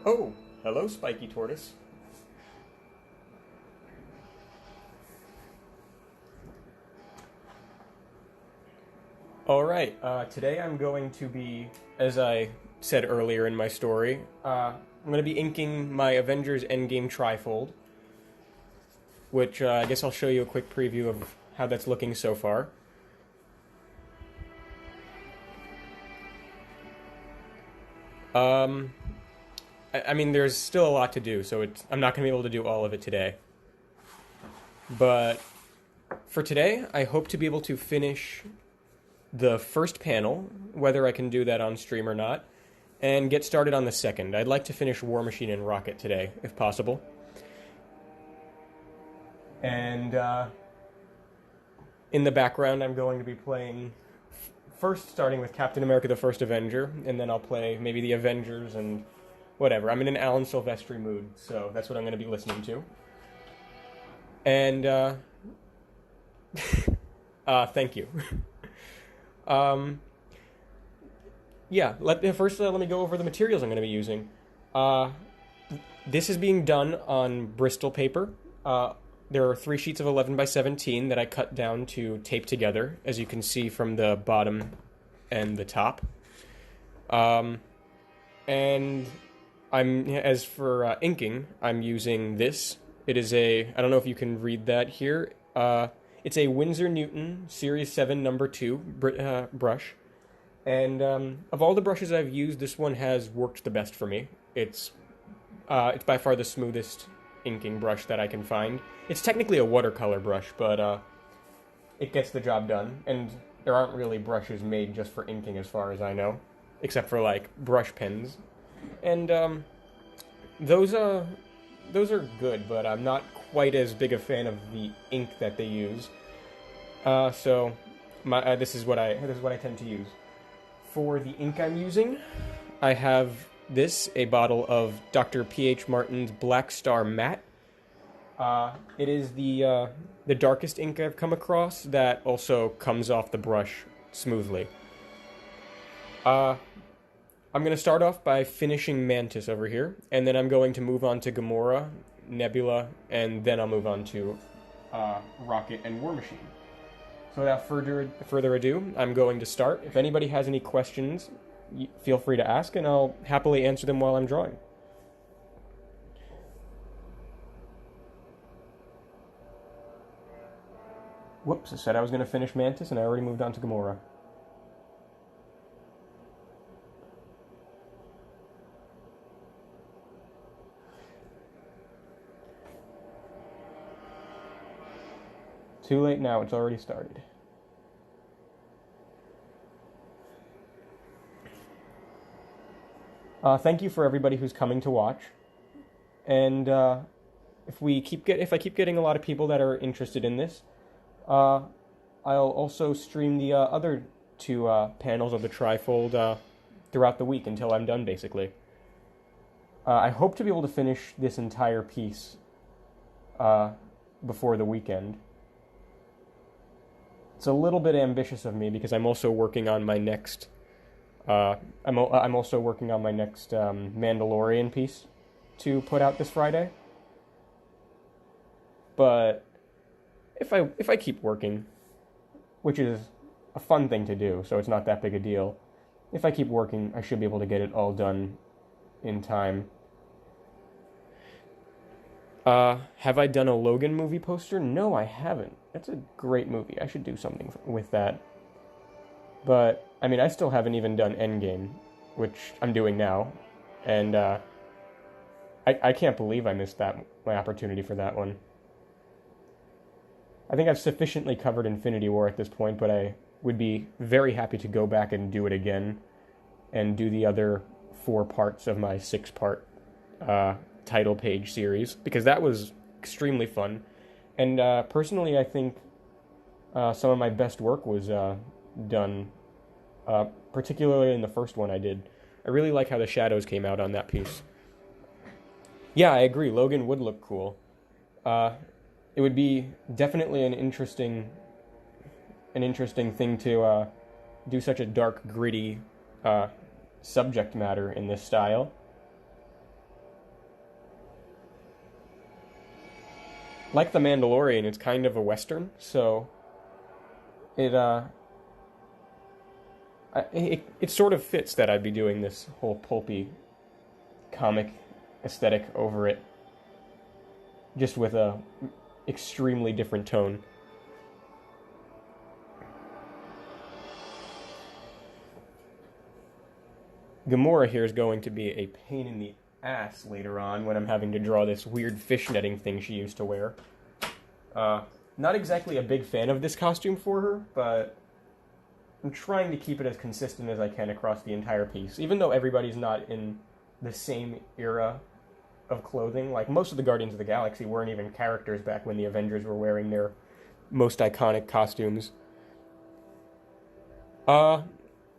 Oh, hello, Spiky Tortoise. Alright, today I'm going to be, as I said earlier in my story, I'm going to be inking my Avengers Endgame trifold, which I guess I'll show you a quick preview of how that's looking so far. Um, I mean, there's still a lot to do, so I'm not going to be able to do all of it today. But for today, I hope to be able to finish the first panel, whether I can do that on stream or not, and get started on the second. I'd like to finish War Machine and Rocket today, if possible. And in the background, I'm going to be playing, first starting with Captain America the First Avenger, and then I'll play maybe the Avengers and whatever. I'm in an Alan Silvestri mood, so that's what I'm going to be listening to. And, thank you. Yeah, let me go over the materials I'm going to be using. This is being done on Bristol paper. There are 3 sheets of 11 by 17 that I cut down to tape together, as you can see from the bottom and the top. And as for inking, I'm using this. It is I don't know if you can read that here. It's a Winsor Newton Series 7 number 2 brush. And of all the brushes I've used, this one has worked the best for me. It's by far the smoothest inking brush that I can find. It's technically a watercolor brush, but it gets the job done. And there aren't really brushes made just for inking as far as I know, except for like brush pens. And those are good, but I'm not quite as big a fan of the ink that they use. So this is what I tend to use. For the ink I'm using, I have a bottle of Dr. P.H. Martin's Black Star Matte. It is the darkest ink I've come across that also comes off the brush smoothly. I'm going to start off by finishing Mantis over here, and then I'm going to move on to Gamora, Nebula, and then I'll move on to Rocket and War Machine. So without further ado, I'm going to start. If anybody has any questions, feel free to ask, and I'll happily answer them while I'm drawing. Whoops, I said I was going to finish Mantis, and I already moved on to Gamora. Too late now, it's already started. Thank you for everybody who's coming to watch. And if I keep getting a lot of people that are interested in this, I'll also stream the other 2 panels of the trifold throughout the week until I'm done, basically. I hope to be able to finish this entire piece before the weekend. It's a little bit ambitious of me because I'm also working on my next. I'm also working on my next Mandalorian piece to put out this Friday. But if I keep working, which is a fun thing to do, so it's not that big a deal. If I keep working, I should be able to get it all done in time. Have I done a Logan movie poster? No, I haven't. That's a great movie. I should do something with that. But, I mean, I still haven't even done Endgame, which I'm doing now. And, I can't believe I missed my opportunity for that one. I think I've sufficiently covered Infinity War at this point, but I would be very happy to go back and do it again and do the other 4 parts of my 6-part title page series, because that was extremely fun. And personally, I think some of my best work was done, particularly in the first one I did. I really like how the shadows came out on that piece. Yeah, I agree. Logan would look cool. It would be definitely an interesting thing to do such a dark, gritty subject matter in this style. like The Mandalorian, it's kind of a western, so it it sort of fits that I'd be doing this whole pulpy comic aesthetic over it, just with a extremely different tone. Gamora here is going to be a pain in the ass later on when I'm having to draw this weird fishnetting thing she used to wear. Not exactly a big fan of this costume for her, but I'm trying to keep it as consistent as I can across the entire piece, even though everybody's not in the same era of clothing. Like, most of the Guardians of the Galaxy weren't even characters back when the Avengers were wearing their most iconic costumes.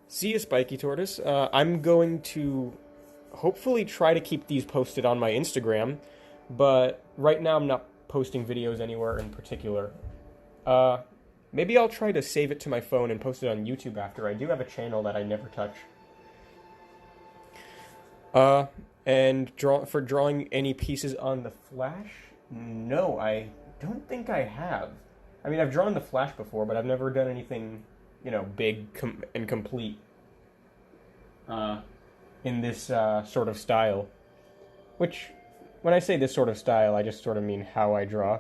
See you, Spiky Tortoise. I'm going to hopefully try to keep these posted on my Instagram, but right now I'm not posting videos anywhere in particular. Maybe I'll try to save it to my phone and post it on YouTube after. I do have a channel that I never touch. And for drawing any pieces on the Flash? No, I don't think I have. I mean, I've drawn the Flash before, but I've never done anything, big and complete in this sort of style. Which, when I say this sort of style, I just sort of mean how I draw.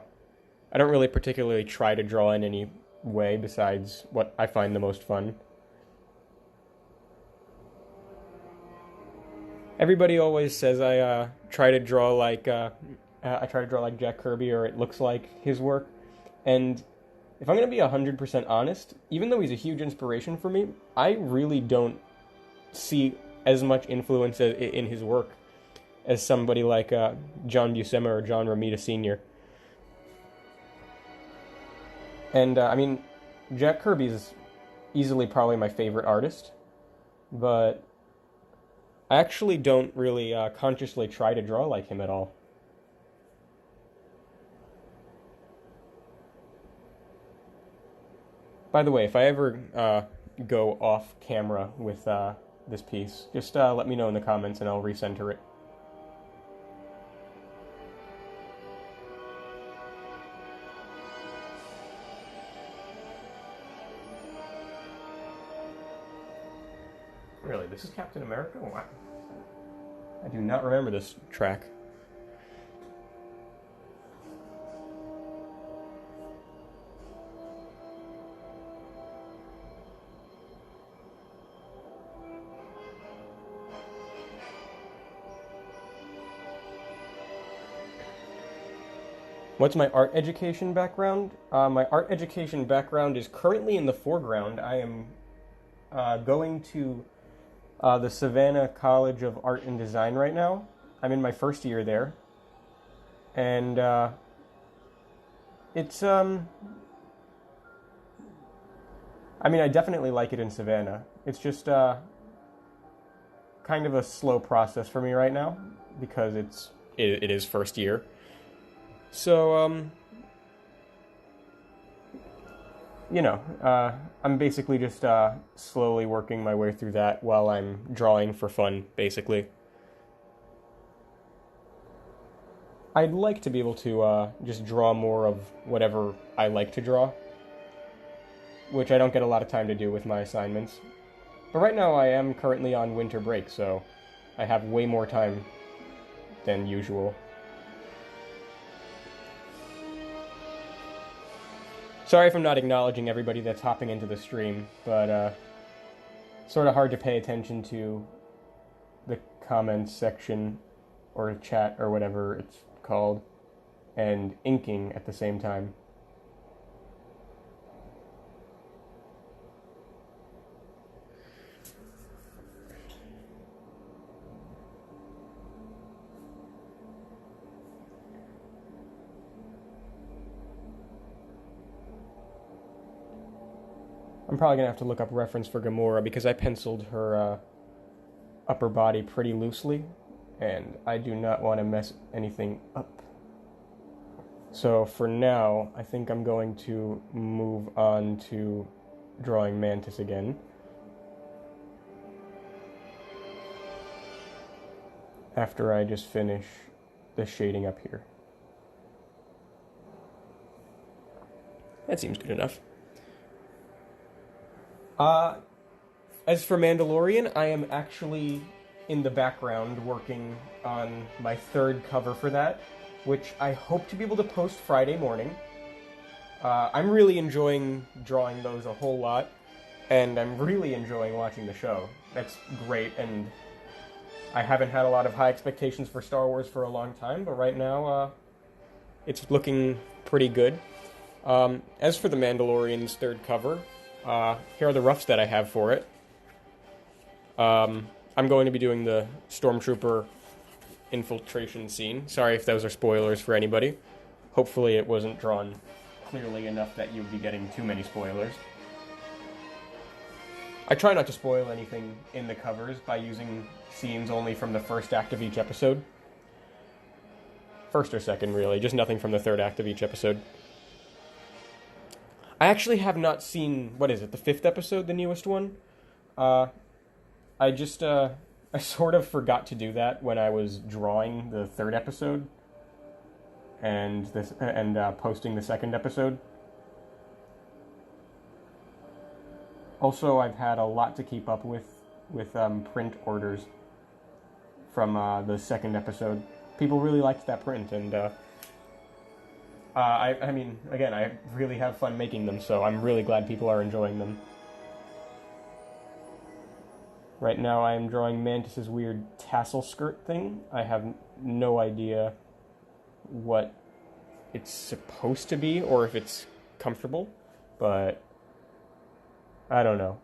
I don't really particularly try to draw in any way besides what I find the most fun. Everybody always says I try to draw like Jack Kirby, or it looks like his work. And if I'm going to be 100% honest, even though he's a huge inspiration for me, I really don't see as much influence in his work as somebody like John Buscema or John Romita Sr. And, I mean, Jack Kirby is easily probably my favorite artist, but I actually don't really consciously try to draw like him at all. By the way, if I ever go off camera with this piece, just let me know in the comments and I'll recenter it. Really, this is Captain America? Wow. I do not remember this track. What's my art education background? My art education background is currently in the foreground. I am going to the Savannah College of Art and Design right now. I'm in my first year there. And it's, I mean, I definitely like it in Savannah. It's just kind of a slow process for me right now because it is first year. So, I'm basically just slowly working my way through that while I'm drawing for fun, basically. I'd like to be able to just draw more of whatever I like to draw, which I don't get a lot of time to do with my assignments. But right now I am currently on winter break, so I have way more time than usual. Sorry if I'm not acknowledging everybody that's hopping into the stream, but sort of hard to pay attention to the comments section or chat or whatever it's called and inking at the same time. I'm probably going to have to look up reference for Gamora because I penciled her upper body pretty loosely, and I do not want to mess anything up. So for now, I think I'm going to move on to drawing Mantis again. After I just finish the shading up here. That seems good enough. Uh, as for Mandalorian, I am actually in the background working on my third cover for that, which I hope to be able to post Friday morning. I'm really enjoying drawing those a whole lot, and I'm really enjoying watching the show. That's great, and I haven't had a lot of high expectations for Star Wars for a long time, but right now, it's looking pretty good. As for the Mandalorian's third cover, here are the roughs that I have for it. I'm going to be doing the Stormtrooper infiltration scene. Sorry if those are spoilers for anybody. Hopefully it wasn't drawn clearly enough that you'd be getting too many spoilers. I try not to spoil anything in the covers by using scenes only from the first act of each episode. First or second, really. Just nothing from the third act of each episode. I actually have not seen, what is it, the fifth episode, the newest one? I just, I sort of forgot to do that when I was drawing the third episode and posting the second episode. Also, I've had a lot to keep up with print orders from the second episode. People really liked that print, and I mean, again, I really have fun making them, so I'm really glad people are enjoying them. Right now I am drawing Mantis's weird tassel skirt thing. I have no idea what it's supposed to be or if it's comfortable, but I don't know.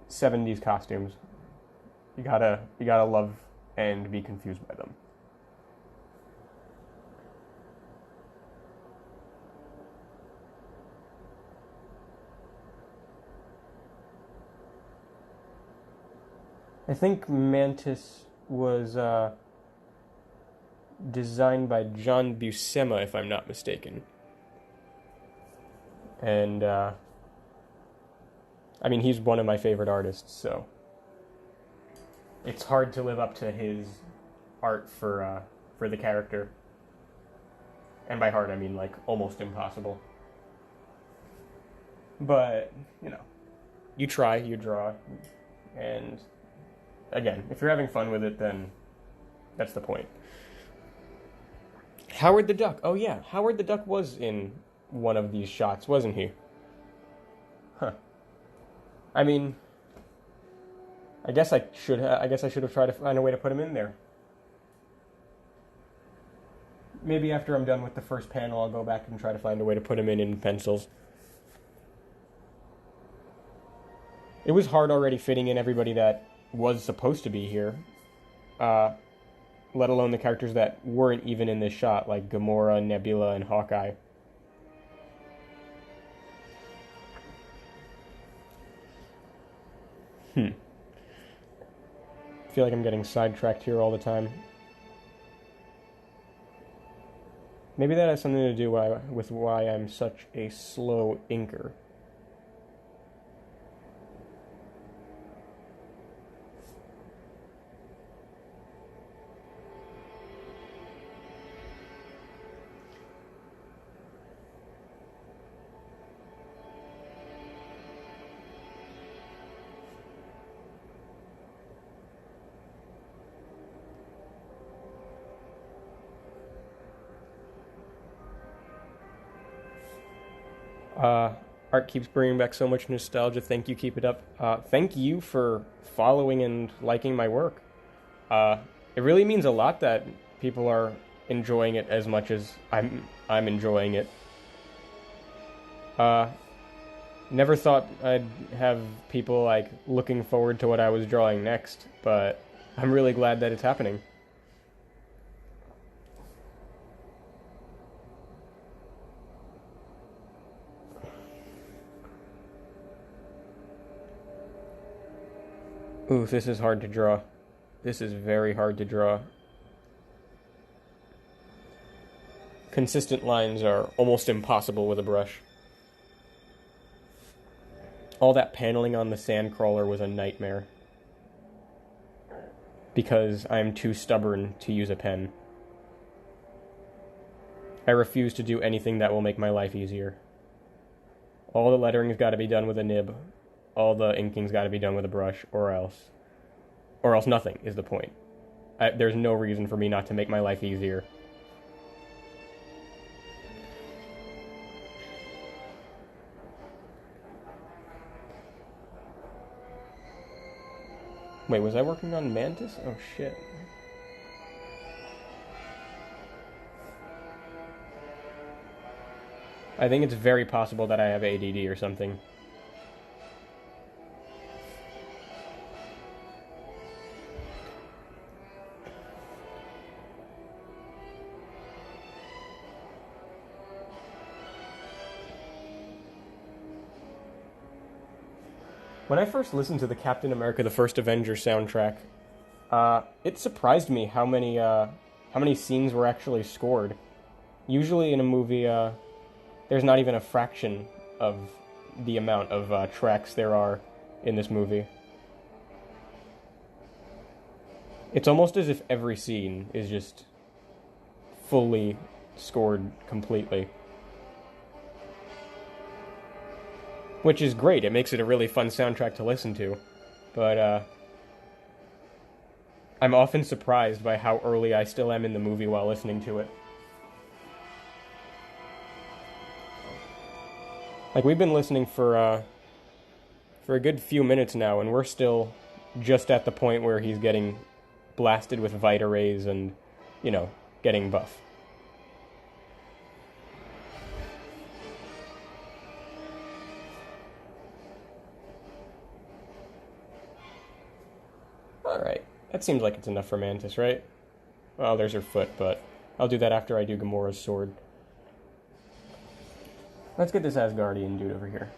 70s costumes. You gotta love and be confused by them. I think Mantis was designed by John Buscema, if I'm not mistaken. And, I mean, he's one of my favorite artists, so it's hard to live up to his art for the character. And by hard, I mean, like, almost impossible. But, you know, you try, you draw, and again, if you're having fun with it, then that's the point. Howard the Duck. Oh yeah, Howard the Duck was in one of these shots, wasn't he? Huh. I mean, I guess I should have tried to find a way to put him in there. Maybe after I'm done with the first panel, I'll go back and try to find a way to put him in pencils. It was hard already fitting in everybody that was supposed to be here, let alone the characters that weren't even in this shot, like Gamora, Nebula, and Hawkeye. I feel like I'm getting sidetracked here all the time. Maybe that has something to do with why I'm such a slow inker. Art keeps bringing back so much nostalgia. Thank you. Keep it up. Thank you for following and liking my work. It really means a lot that people are enjoying it as much as I'm enjoying it. Never thought I'd have people like looking forward to what I was drawing next, but I'm really glad that it's happening. Ooh, this is hard to draw. This is very hard to draw. Consistent lines are almost impossible with a brush. All that paneling on the sandcrawler was a nightmare. Because I am too stubborn to use a pen. I refuse to do anything that will make my life easier. All the lettering's got to be done with a nib. All the inking's got to be done with a brush, or else nothing is the point. There's no reason for me not to make my life easier. Wait, was I working on Mantis? Oh shit. I think it's very possible that I have ADD or something. When I first listened to the Captain America: The First Avenger soundtrack, it surprised me how many scenes were actually scored. Usually in a movie, there's not even a fraction of the amount of tracks there are in this movie. It's almost as if every scene is just fully scored completely. Which is great. It makes it a really fun soundtrack to listen to. But I'm often surprised by how early I still am in the movie while listening to it. Like, we've been listening for a good few minutes now, and we're still just at the point where he's getting blasted with Vita rays and, getting buff. Alright, that seems like it's enough for Mantis, right? Well, there's her foot, but I'll do that after I do Gamora's sword. Let's get this Asgardian dude over here.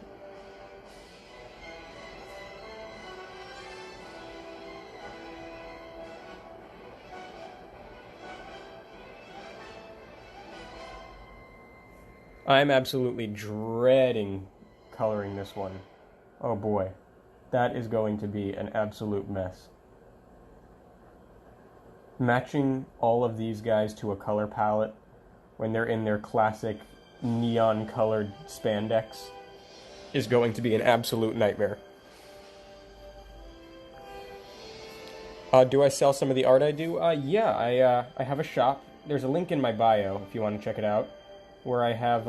I'm absolutely dreading coloring this one. Oh boy, that is going to be an absolute mess. Matching all of these guys to a color palette when they're in their classic neon colored spandex is going to be an absolute nightmare. Do I sell some of the art I do? Yeah, I have a shop. There's a link in my bio if you want to check it out, where I have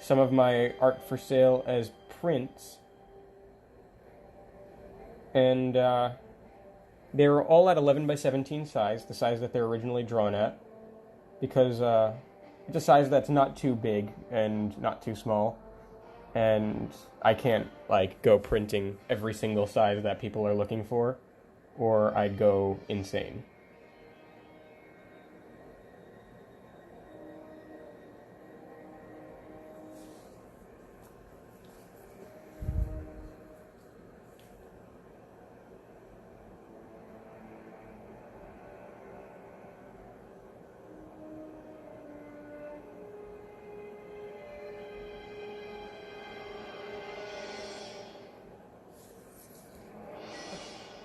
some of my art for sale as prints. And they're all at 11 by 17 size, the size that they're originally drawn at, because it's a size that's not too big and not too small, and I can't go printing every single size that people are looking for, or I'd go insane.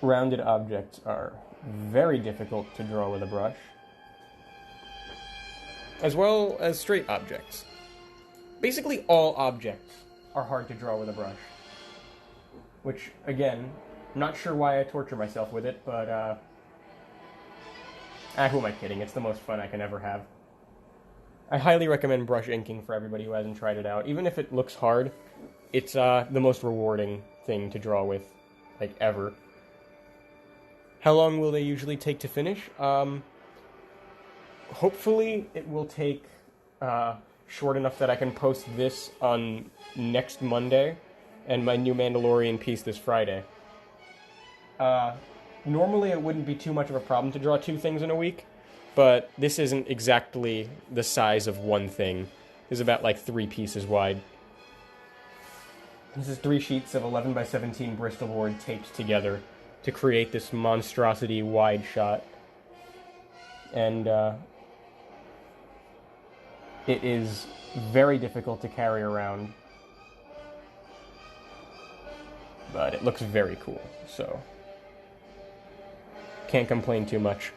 Rounded objects are very difficult to draw with a brush, as well as straight objects. Basically all objects are hard to draw with a brush, which, again, not sure why I torture myself with it, but who am I kidding? It's the most fun I can ever have. I highly recommend brush inking for everybody who hasn't tried it out. Even if it looks hard, it's the most rewarding thing to draw with, ever. How long will they usually take to finish? Hopefully it will take short enough that I can post this on next Monday and my new Mandalorian piece this Friday. Normally it wouldn't be too much of a problem to draw 2 things in a week, but this isn't exactly the size of one thing. It's about 3 pieces wide. This is 3 sheets of 11 by 17 Bristol board taped together to create this monstrosity wide shot. And it is very difficult to carry around, but it looks very cool, so can't complain too much.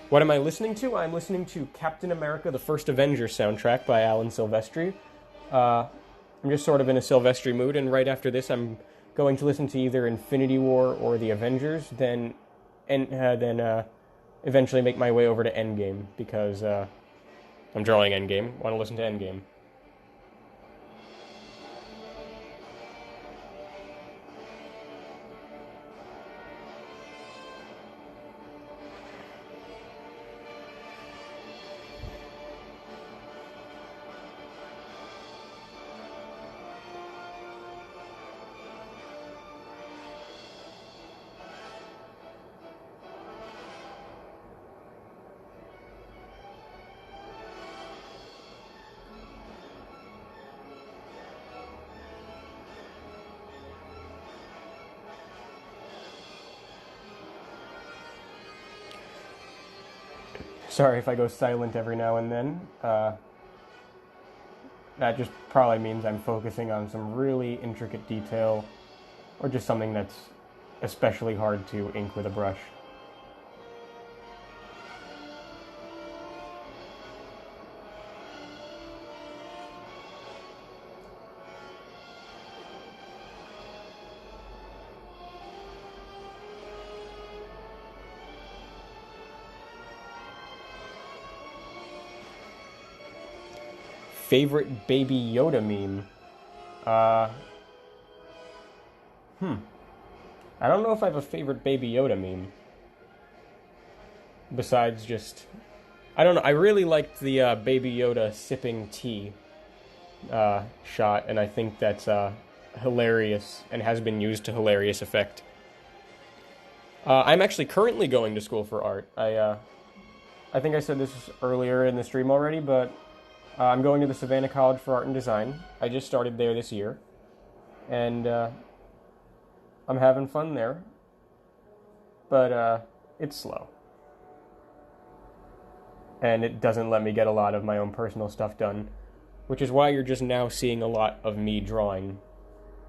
What am I listening to? I'm listening to Captain America: The First Avenger soundtrack by Alan Silvestri. I'm just sort of in a Sylvester mood, and right after this, I'm going to listen to either Infinity War or The Avengers, then eventually make my way over to Endgame because I'm drawing Endgame. Want to listen to Endgame? Sorry if I go silent every now and then. That just probably means I'm focusing on some really intricate detail or just something that's especially hard to ink with a brush. Favorite Baby Yoda meme? Uh, I don't know if I have a favorite Baby Yoda meme. Besides just, I don't know. I really liked the Baby Yoda sipping tea shot, and I think that's hilarious and has been used to hilarious effect. I'm actually currently going to school for art. I think I said this earlier in the stream already, but I'm going to the Savannah College for Art and Design. I just started there this year, and I'm having fun there, but it's slow. And it doesn't let me get a lot of my own personal stuff done, which is why you're just now seeing a lot of me drawing,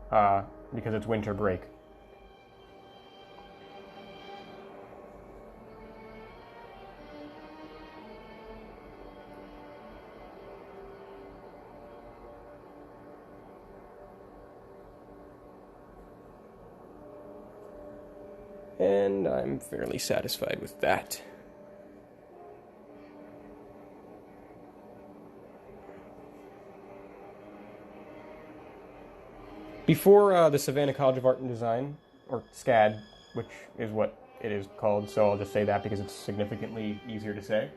because it's winter break. And I'm fairly satisfied with that. Before the Savannah College of Art and Design, or SCAD, which is what it is called, so I'll just say that because it's significantly easier to say,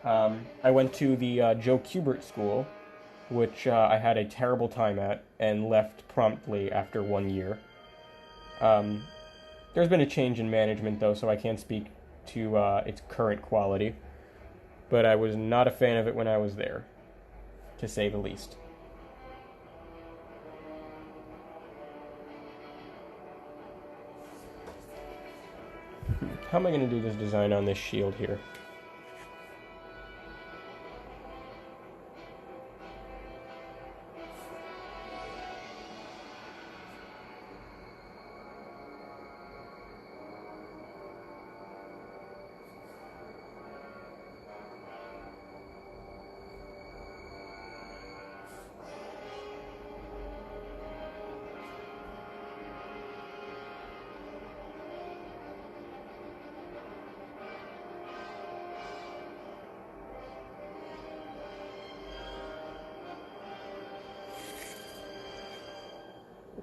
I went to the Joe Kubert School, which I had a terrible time at and left promptly after 1 year. There's been a change in management, though, so I can't speak to its current quality, but I was not a fan of it when I was there, to say the least. How am I going to do this design on this shield here?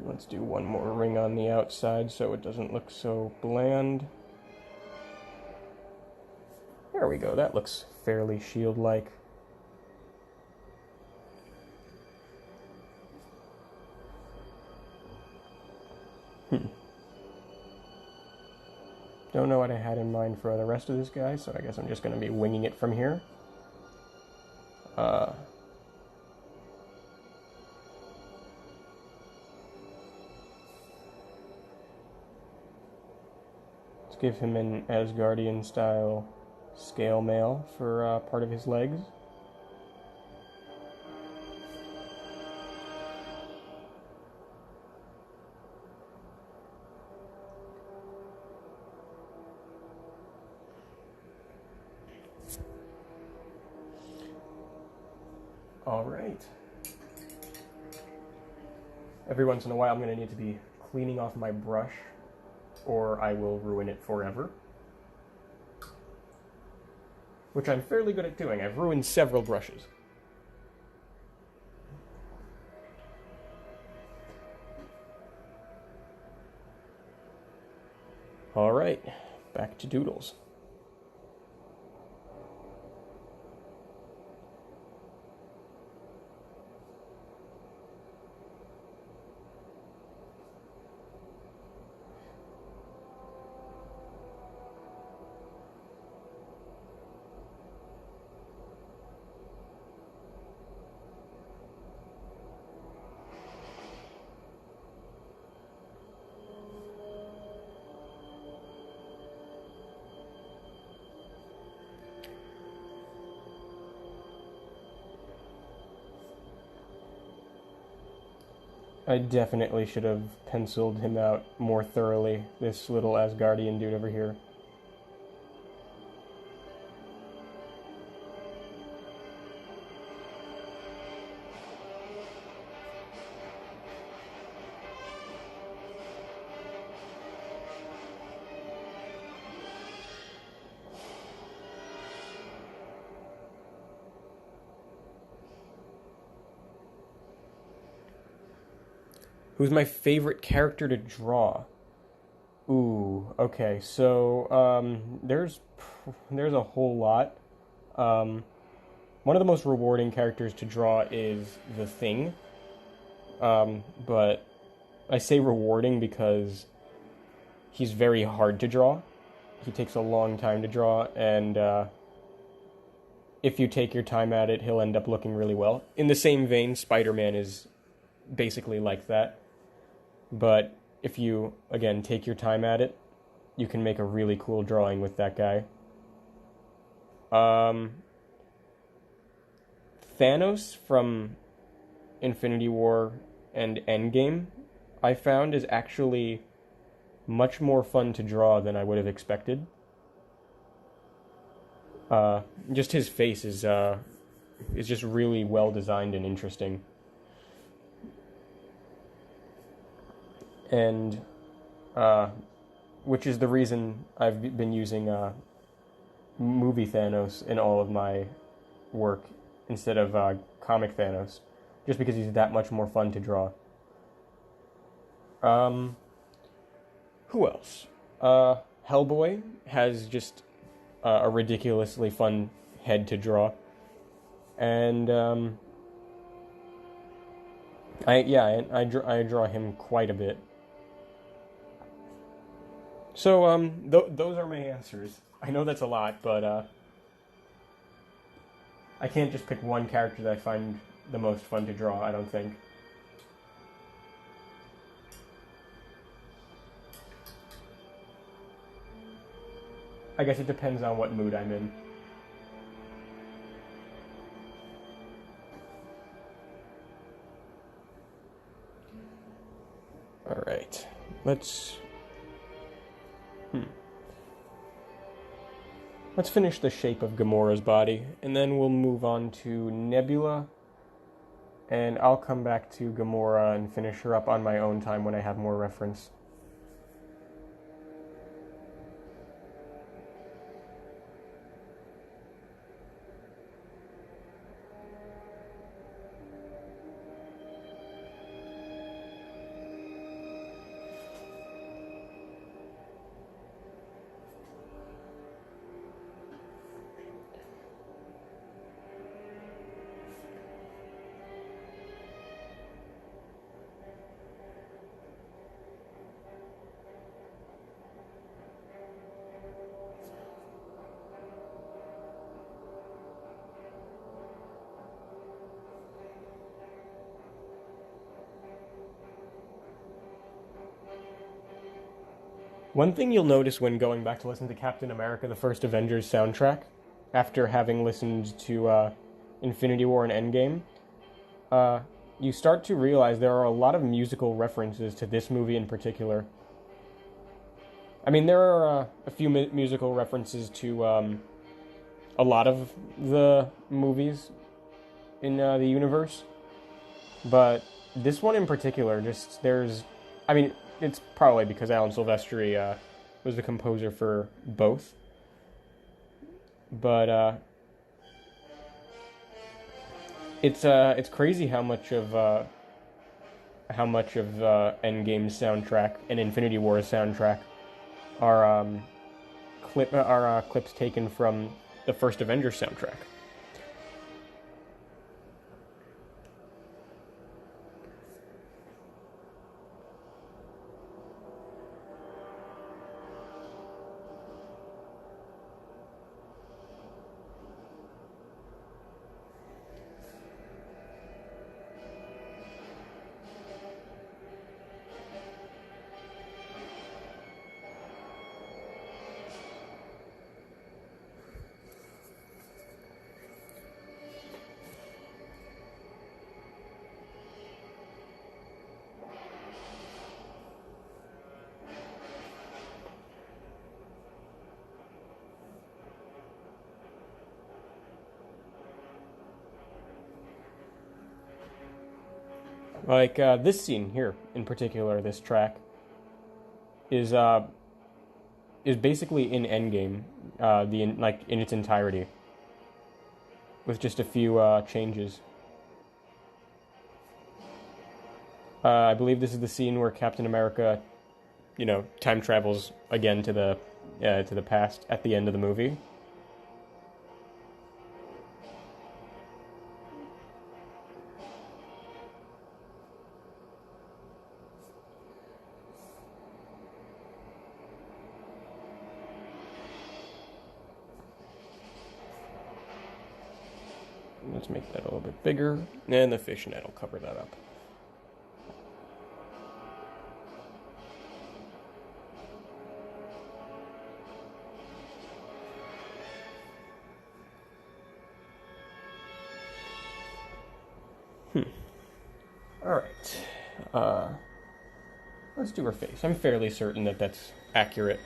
Let's do one more ring on the outside so it doesn't look so bland. There we go, that looks fairly shield-like. Don't know what I had in mind for the rest of this guy, so I guess I'm just going to be winging it from here. Let's give him an Asgardian style scale mail for part of his legs. All right. Every once in a while, I'm going to need to be cleaning off my brush, or I will ruin it forever. Which I'm fairly good at doing. I've ruined several brushes. Alright, back to doodles. I definitely should have penciled him out more thoroughly, this little Asgardian dude over here. Who's my favorite character to draw? Ooh, okay. So there's a whole lot. One of the most rewarding characters to draw is the Thing. But I say rewarding because he's very hard to draw. He takes a long time to draw, and if you take your time at it, he'll end up looking really well. In the same vein, Spider-Man is basically like that. But if you, again, take your time at it, you can make a really cool drawing with that guy. Thanos from Infinity War and Endgame, I found, is actually much more fun to draw than I would have expected. Just his face is just really well designed and interesting. And which is the reason I've been using movie Thanos in all of my work instead of comic Thanos, just because he's that much more fun to draw. Who else? Hellboy has just a ridiculously fun head to draw, and I draw him quite a bit. So, those are my answers. I know that's a lot, but I can't just pick one character that I find the most fun to draw, I don't think. I guess it depends on what mood I'm in. Alright, let's finish the shape of Gamora's body, and then we'll move on to Nebula, and I'll come back to Gamora and finish her up on my own time when I have more reference. One thing you'll notice when going back to listen to Captain America, the First Avengers soundtrack, after having listened to Infinity War and Endgame, you start to realize there are a lot of musical references to this movie in particular. I mean, there are a few musical references to a lot of the movies in the universe, but This one in particular, just there's, I mean, it's probably because Alan Silvestri was the composer for both, but it's crazy how much of Endgame's soundtrack and Infinity War's soundtrack are clips taken from the first Avengers soundtrack. Like this scene here in particular, this track is uh, is basically in Endgame, like in its entirety, with just a few changes. I believe this is the scene where Captain America, time travels again to the past at the end of the movie. Let's make that a little bit bigger, and the fishnet will cover that up. All right. Let's do her face. I'm fairly certain that that's accurate.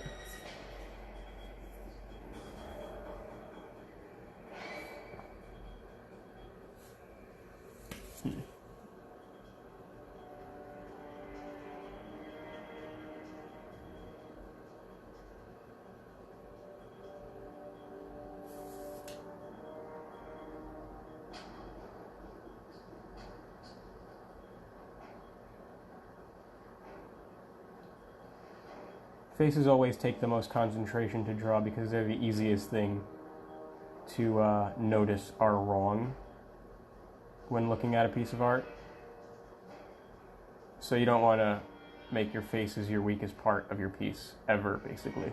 Faces always take the most concentration to draw because they're the easiest thing to notice are wrong when looking at a piece of art. So you don't want to make your faces your weakest part of your piece, ever, basically.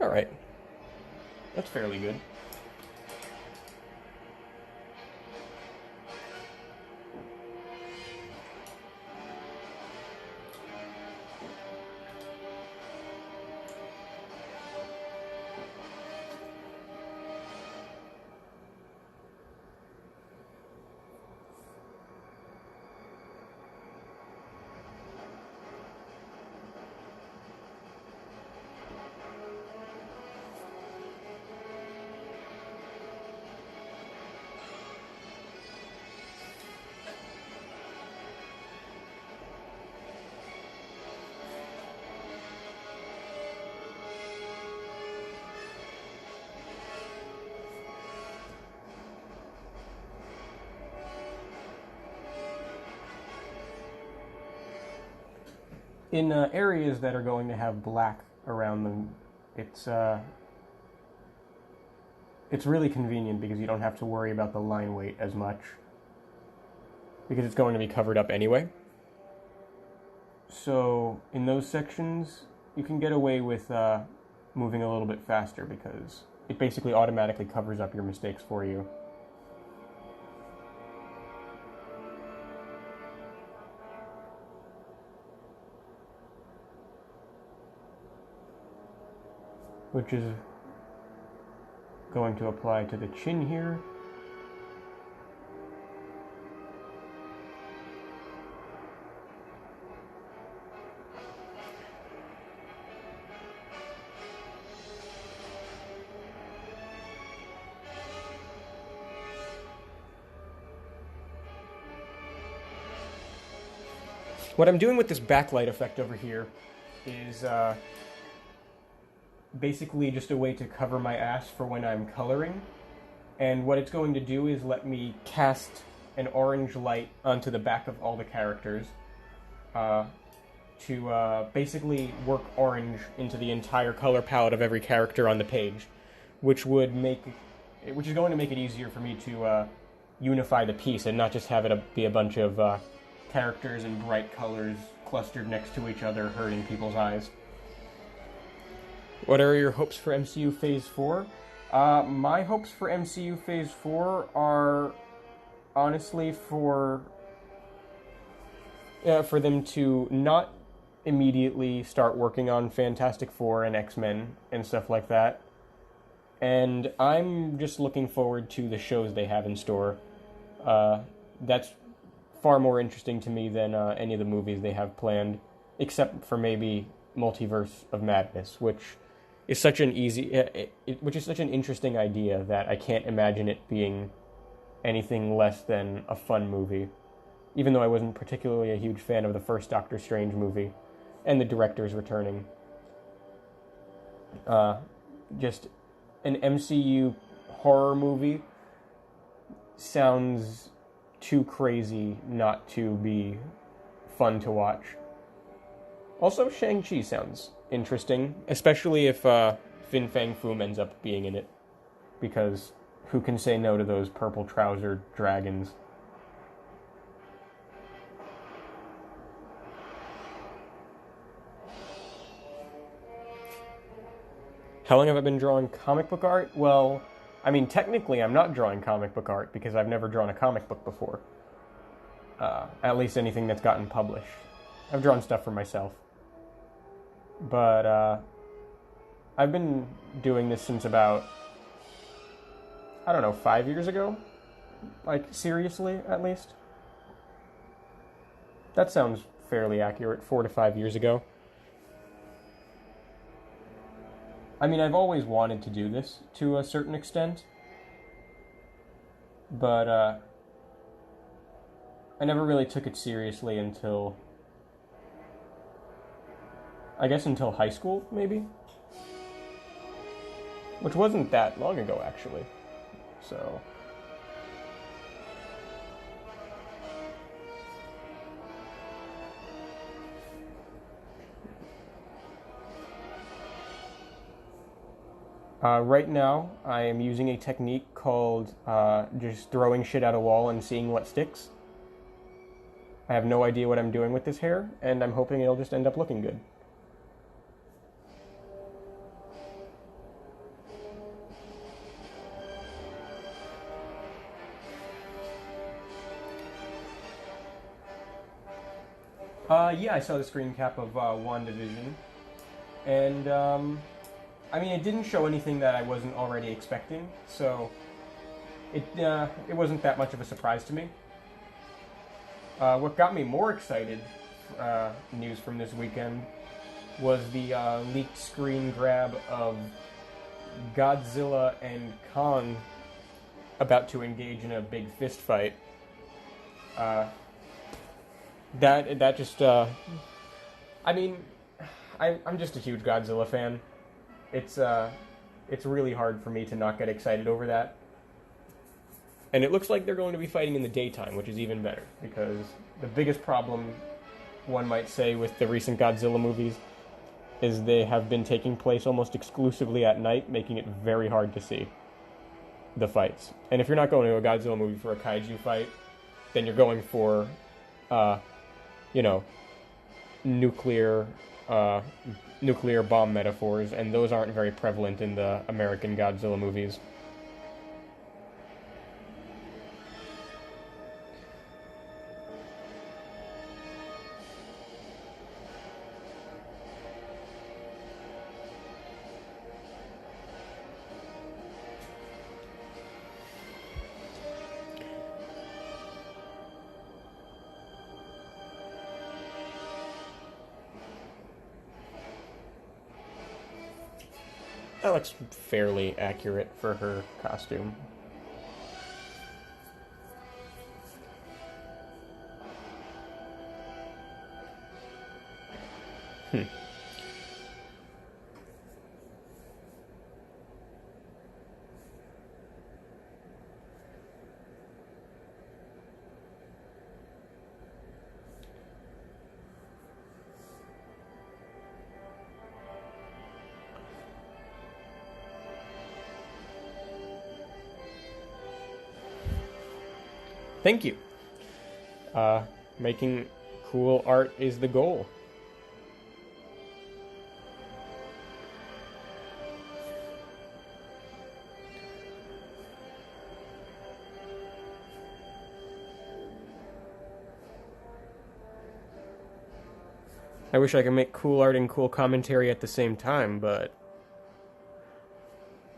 Alright. That's fairly good. In areas that are going to have black around them, it's really convenient because you don't have to worry about the line weight as much because it's going to be covered up anyway. So in those sections, you can get away with moving a little bit faster because it basically automatically covers up your mistakes for you. Which is going to apply to the chin here. What I'm doing with this backlight effect over here is basically just a way to cover my ass for when I'm coloring. And what it's going to do is let me cast an orange light onto the back of all the characters to basically work orange into the entire color palette of every character on the page, which is going to make it easier for me to unify the piece and not just have it be a bunch of characters in bright colors clustered next to each other, hurting people's eyes. What are your hopes for MCU Phase 4? My hopes for MCU Phase 4 are honestly for them to not immediately start working on Fantastic Four and X-Men and stuff like that. And I'm just looking forward to the shows they have in store. That's far more interesting to me than any of the movies they have planned, except for maybe Multiverse of Madness, which is such an interesting idea that I can't imagine it being anything less than a fun movie. Even though I wasn't particularly a huge fan of the first Doctor Strange movie, and the director's returning. Just an MCU horror movie sounds too crazy not to be fun to watch. Also, Shang-Chi sounds interesting, especially if Fin Fang Foom ends up being in it, because who can say no to those purple-trousered dragons? How long have I been drawing comic book art? Well, I mean, technically I'm not drawing comic book art because I've never drawn a comic book before. At least anything that's gotten published. I've drawn stuff for myself. But I've been doing this since about, 5 years ago? Like, seriously, at least? That sounds fairly accurate, 4 to 5 years ago. I mean, I've always wanted to do this to a certain extent, but I never really took it seriously until high school, maybe? Which wasn't that long ago, actually. So right now, I am using a technique called just throwing shit at a wall and seeing what sticks. I have no idea what I'm doing with this hair, and I'm hoping it'll just end up looking good. Yeah, I saw the screen cap of WandaVision, and I mean, it didn't show anything that I wasn't already expecting, so it wasn't that much of a surprise to me. What got me more excited, news from this weekend, was the leaked screen grab of Godzilla and Kong about to engage in a big fist fight. That just, I mean, I'm just a huge Godzilla fan. It's really hard for me to not get excited over that. And it looks like they're going to be fighting in the daytime, which is even better, because the biggest problem, one might say, with the recent Godzilla movies is they have been taking place almost exclusively at night, making it very hard to see the fights. And if you're not going to a Godzilla movie for a kaiju fight, then you're going for, nuclear bomb metaphors, and those aren't very prevalent in the American Godzilla movies. That looks fairly accurate for her costume. Hmm. Thank you. Uh, Making cool art is the goal. I wish I could make cool art and cool commentary at the same time, but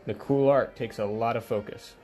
the cool art takes a lot of focus.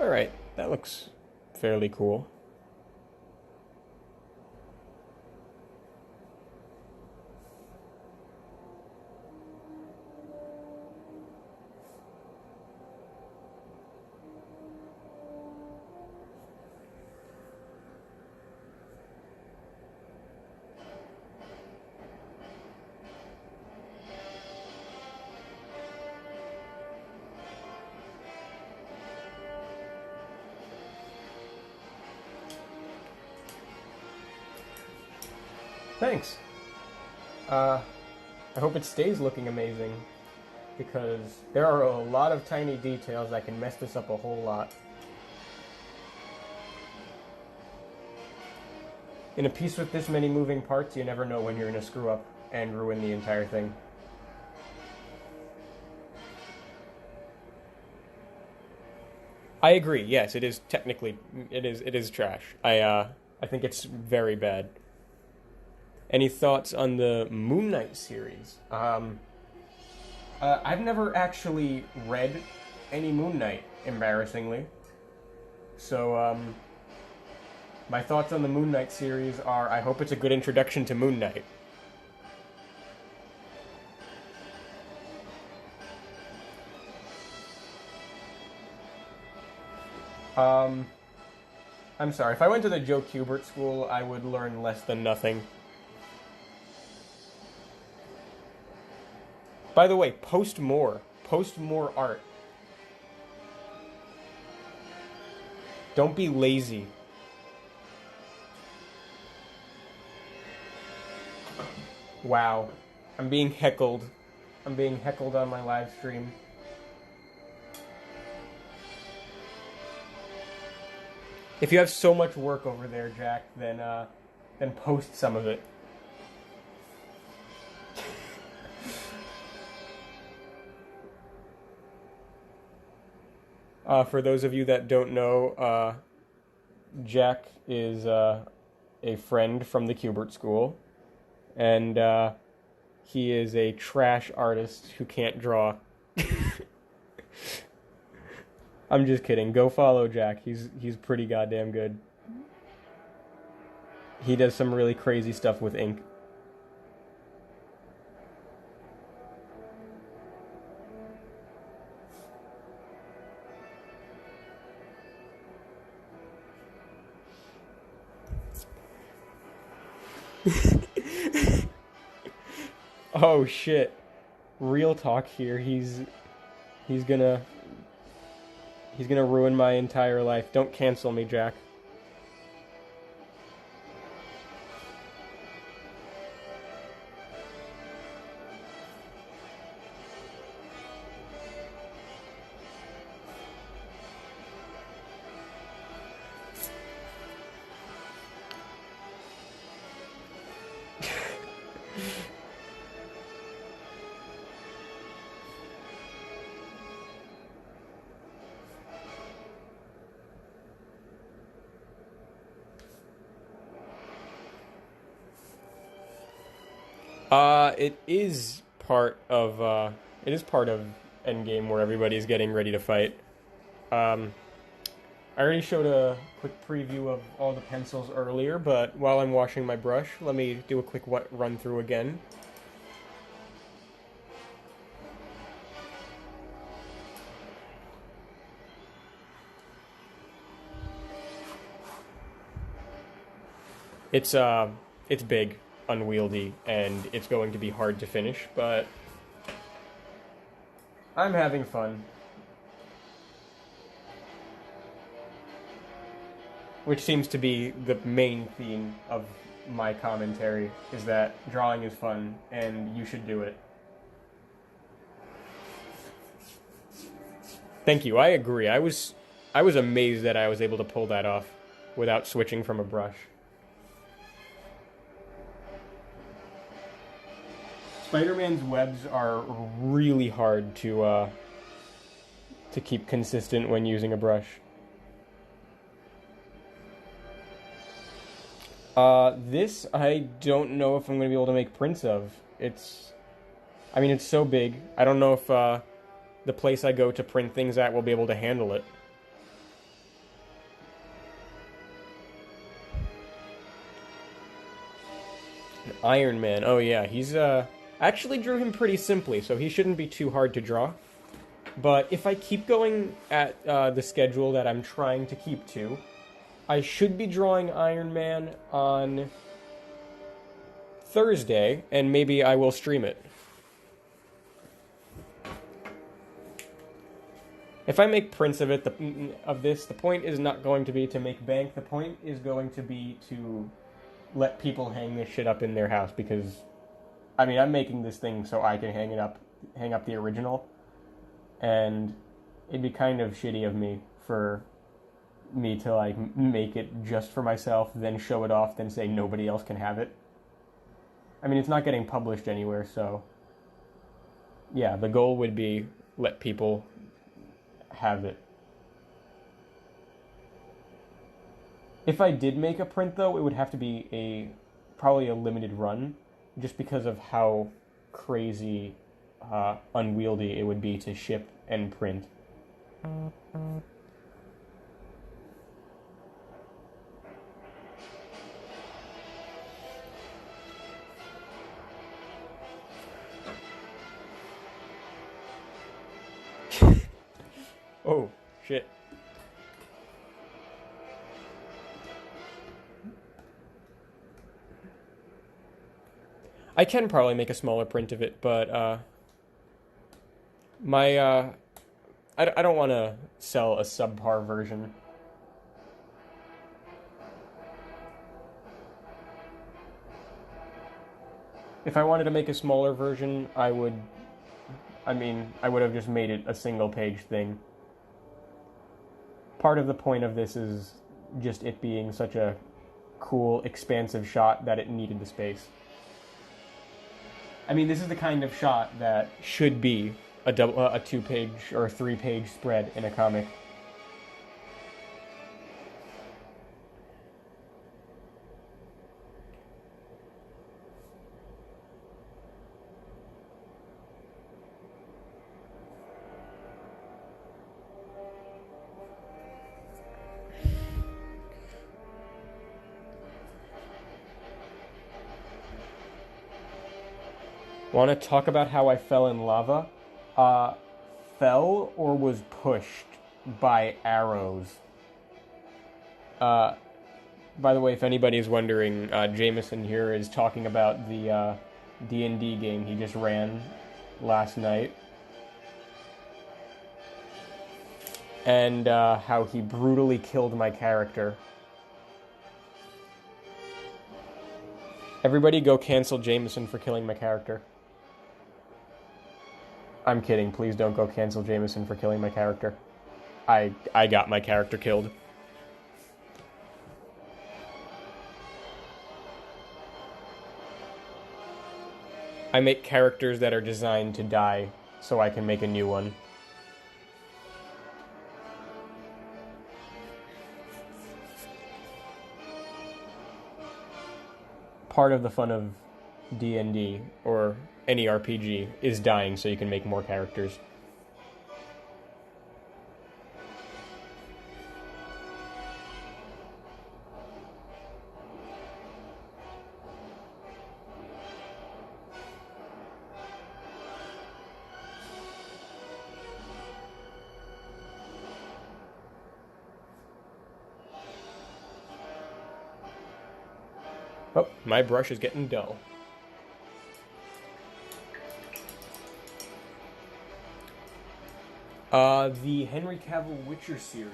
Alright, that looks fairly cool. Thanks. I hope it stays looking amazing, because there are a lot of tiny details that can mess this up a whole lot. In a piece with this many moving parts, you never know when you're going to screw up and ruin the entire thing. I agree. Yes, it is technically it is trash. I think it's very bad. Any thoughts on the Moon Knight series? I've never actually read any Moon Knight, embarrassingly. So, my thoughts on the Moon Knight series are: I hope it's a good introduction to Moon Knight. Um, I'm sorry. If I went to the Joe Kubert school, I would learn less than nothing. By the way, post more. Post more art. Don't be lazy. Wow. I'm being heckled. I'm being heckled on my live stream. If you have so much work over there, Jack, then post some of it. For those of you that don't know, Jack is a friend from the Kubert School, and he is a trash artist who can't draw. I'm just kidding. Go follow Jack. He's pretty goddamn good. He does some really crazy stuff with ink. Oh shit. Real talk here. He's gonna he's gonna ruin my entire life. Don't cancel me, Jack. It is part of Endgame where everybody's getting ready to fight. Um, I already showed a quick preview of all the pencils earlier, but while I'm washing my brush, let me do a quick run through again. It's uh, it's big, unwieldy, and it's going to be hard to finish, but I'm having fun. Which seems to be the main theme of my commentary, is that drawing is fun and you should do it. Thank you. I agree. I was amazed that I was able to pull that off without switching from a brush. Spider-Man's webs are really hard to keep consistent when using a brush. This I don't know if I'm going to be able to make prints of. I mean, it's so big. I don't know if the place I go to print things at will be able to handle it. Iron Man. Oh yeah, he's I actually drew him pretty simply, so he shouldn't be too hard to draw. But if I keep going at the schedule that I'm trying to keep to, I should be drawing Iron Man on Thursday, and maybe I will stream it. If I make prints of the point is not going to be to make bank. The point is going to be to let people hang this shit up in their house because, I mean, I'm making this thing so I can hang up the original, and it'd be kind of shitty of me for me to like make it just for myself, then show it off, then say nobody else can have it. I mean, it's not getting published anywhere, so yeah, the goal would be let people have it. If I did make a print though, it would have to be probably a limited run, just because of how crazy unwieldy it would be to ship and print. Oh shit. I can probably make a smaller print of it, but my I don't want to sell a subpar version. If I wanted to make a smaller version, I would have just made it a single page thing. Part of the point of this is just it being such a cool, expansive shot that it needed the space. I mean, this is the kind of shot that should be a 2-page or a 3-page spread in a comic. Want to talk about how I fell in lava? Uh, Fell or was pushed by arrows. Uh, By the way, if anybody's wondering, Jameson here is talking about the D&D game he just ran last night. And how he brutally killed my character. Everybody go cancel Jameson for killing my character. I'm kidding. Please don't go cancel Jameson for killing my character. I got my character killed. I make characters that are designed to die so I can make a new one. Part of the fun of D&D, or any RPG, is dying so you can make more characters. Oh, my brush is getting dull. The Henry Cavill Witcher series.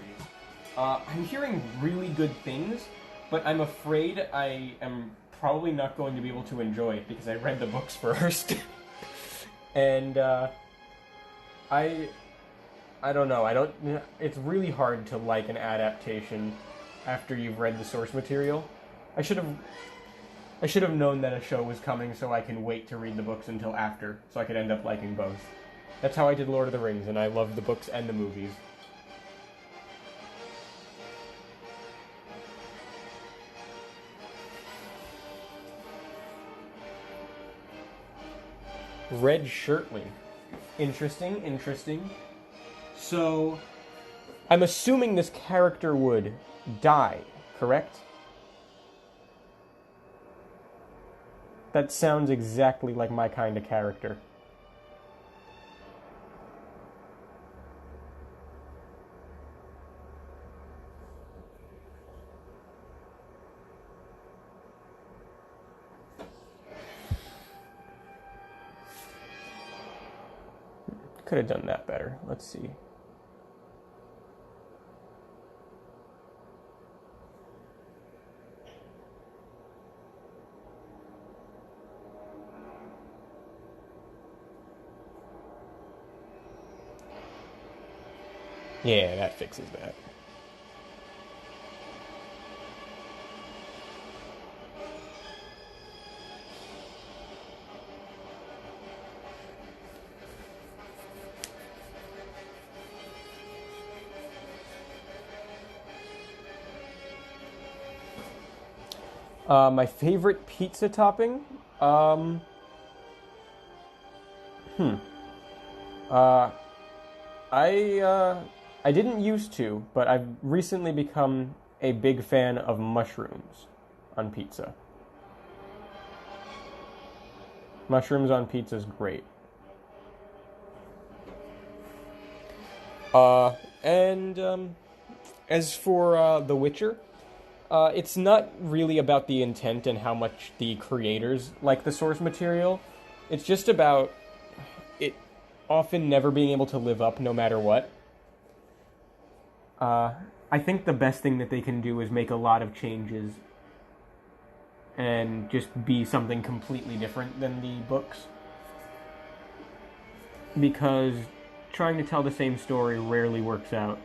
I'm hearing really good things, but I'm afraid I am probably not going to be able to enjoy it because I read the books first. And, I don't know, it's really hard to like an adaptation after you've read the source material. I should have known that a show was coming so I can wait to read the books until after, so I could end up liking both. That's how I did Lord of the Rings, and I loved the books and the movies. Red Shirtling. Interesting. So, I'm assuming this character would die, correct? That sounds exactly like my kind of character. Could have done that better. Let's see. Yeah, that fixes that. My favorite pizza topping? Uh, I didn't used to, but I've recently become a big fan of mushrooms on pizza. Mushrooms on pizza is great. And as for The Witcher, it's not really about the intent and how much the creators like the source material. It's just about it often never being able to live up no matter what. I think the best thing that they can do is make a lot of changes and just be something completely different than the books. Because trying to tell the same story rarely works out.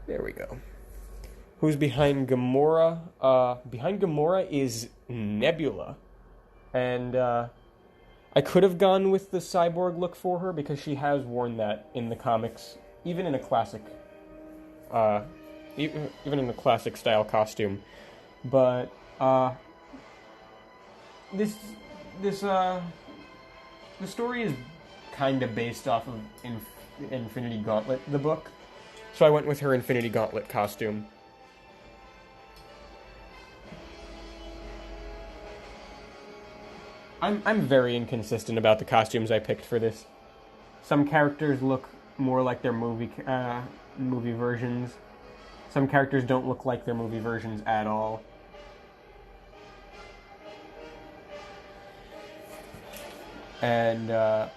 There we go. Who's behind Gamora? Behind Gamora is Nebula. And I could have gone with the cyborg look for her because she has worn that in the comics, even in a classic even in a classic style costume. But this this the story is kind of based off of Infinity Gauntlet, the book. So I went with her Infinity Gauntlet costume. I'm very inconsistent about the costumes I picked for this. Some characters look more like their movie versions. Some characters don't look like their movie versions at all. And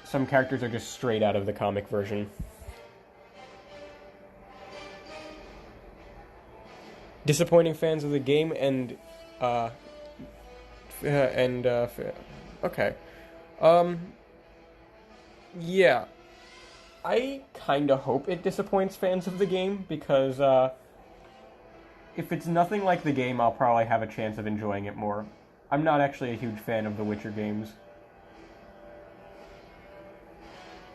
some characters are just straight out of the comic version. Disappointing fans of the game okay. Yeah. I kind of hope it disappoints fans of the game because if it's nothing like the game, I'll probably have a chance of enjoying it more. I'm not actually a huge fan of the Witcher games.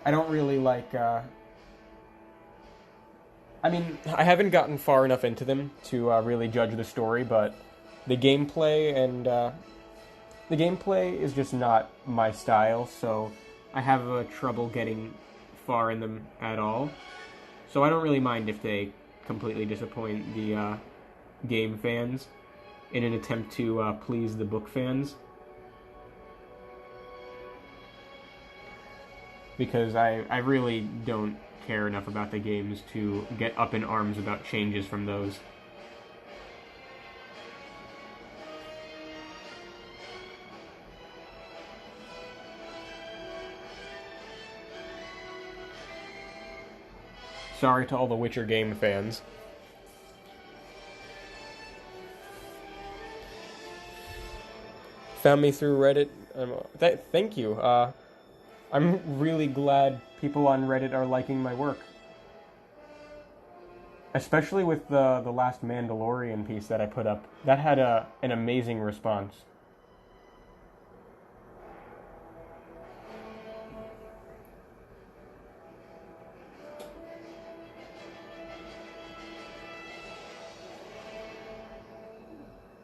I don't really like I mean, I haven't gotten far enough into them to really judge the story, but the gameplay the gameplay is just not my style, so I have trouble getting far in them at all. So I don't really mind if they completely disappoint the game fans in an attempt to please the book fans. Because I really don't care enough about the games to get up in arms about changes from those. Sorry to all the Witcher game fans. Found me through Reddit. Thank you. I'm really glad people on Reddit are liking my work. Especially with the last Mandalorian piece that I put up. That had an amazing response.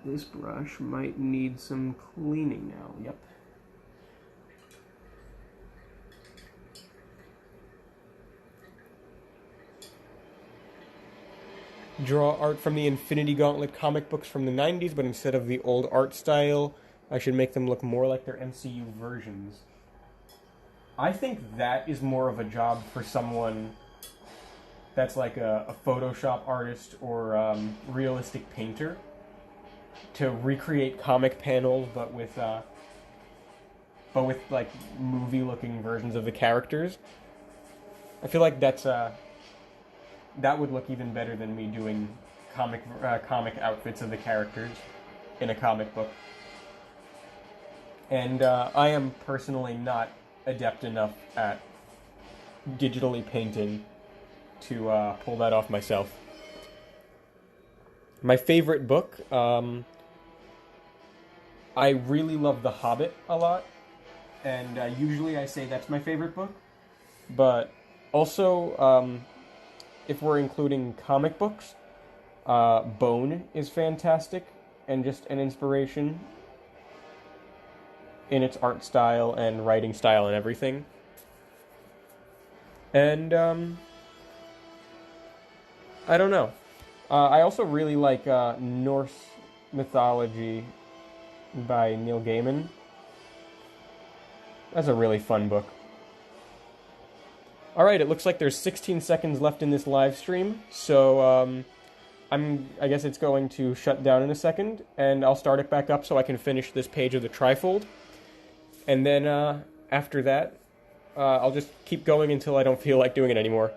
This brush might need some cleaning now. Yep. Draw art from the Infinity Gauntlet comic books from the 90s, but instead of the old art style, I should make them look more like their MCU versions. I think that is more of a job for someone that's like a Photoshop artist or realistic painter to recreate comic panels, but with like movie-looking versions of the characters. I feel like that would look even better than me doing comic outfits of the characters in a comic book. And I am personally not adept enough at digitally painting to pull that off myself. My favorite book, I really love The Hobbit a lot, and usually I say that's my favorite book, but also, if we're including comic books, Bone is fantastic and just an inspiration in its art style and writing style and everything. And I don't know. I also really like Norse mythology by Neil Gaiman. That's a really fun book. Alright, it looks like there's 16 seconds left in this live stream, so I guess it's going to shut down in a second, and I'll start it back up so I can finish this page of the trifold. And then after that, I'll just keep going until I don't feel like doing it anymore.